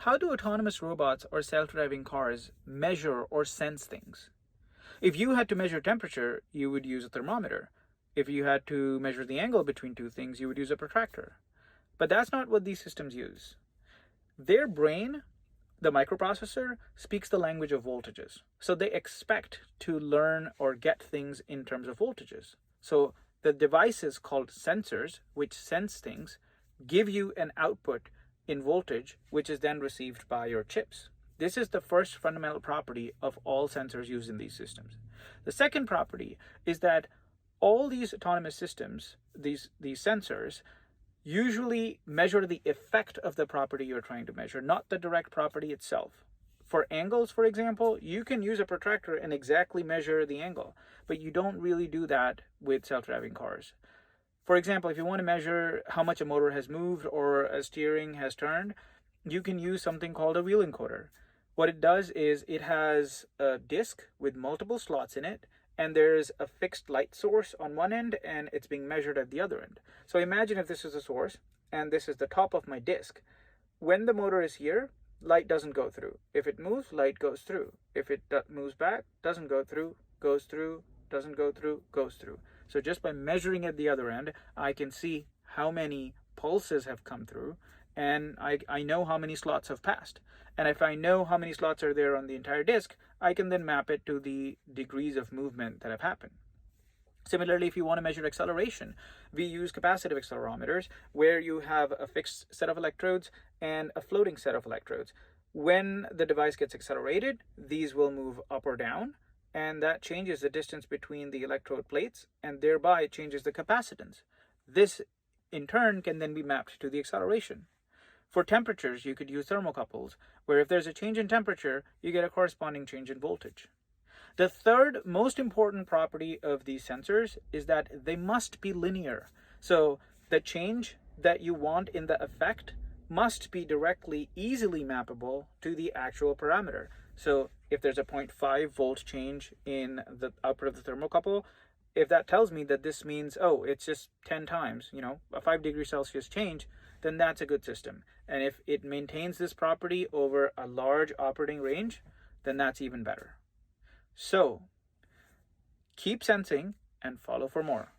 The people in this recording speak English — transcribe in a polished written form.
how do autonomous robots or self-driving cars measure or sense things? If you had to measure temperature, you would use a thermometer. If you had to measure the angle between two things, you would use a protractor. But that's not what these systems use. Their brain, the microprocessor, speaks the language of voltages. So they expect to learn or get things in terms of voltages. So the devices called sensors, which sense things, give you an output in voltage, which is then received by your chips. This is the first fundamental property of all sensors used in these systems. The second property is that all these autonomous systems, these sensors, usually measure the effect of the property you're trying to measure, not the direct property itself. For angles, for example, you can use a protractor and exactly measure the angle, but you don't really do that with self-driving cars. For example, if you want to measure how much a motor has moved or a steering has turned, you can use something called a wheel encoder. What it does is it has a disc with multiple slots in it, and there's a fixed light source on one end, and it's being measured at the other end. So imagine if this is a source, and this is the top of my disc. When the motor is here, light doesn't go through. If it moves, light goes through. If it moves back, doesn't go through, goes through, doesn't go through, goes through. So just by measuring at the other end, I can see how many pulses have come through, and I know how many slots have passed. And if I know how many slots are there on the entire disk, I can then map it to the degrees of movement that have happened. Similarly, if you want to measure acceleration, we use capacitive accelerometers where you have a fixed set of electrodes and a floating set of electrodes. When the device gets accelerated, these will move up or down, and that changes the distance between the electrode plates and thereby changes the capacitance. This, in turn, can then be mapped to the acceleration. For temperatures, you could use thermocouples, where if there's a change in temperature, you get a corresponding change in voltage. The third most important property of these sensors is that they must be linear. So the change that you want in the effect must be directly, easily mappable to the actual parameter. So if there's a 0.5 volt change in the output of the thermocouple, if that tells me that this means, oh, it's just 10 times, a 5 degrees Celsius change, then that's a good system. And if it maintains this property over a large operating range, then that's even better. So keep sensing and follow for more.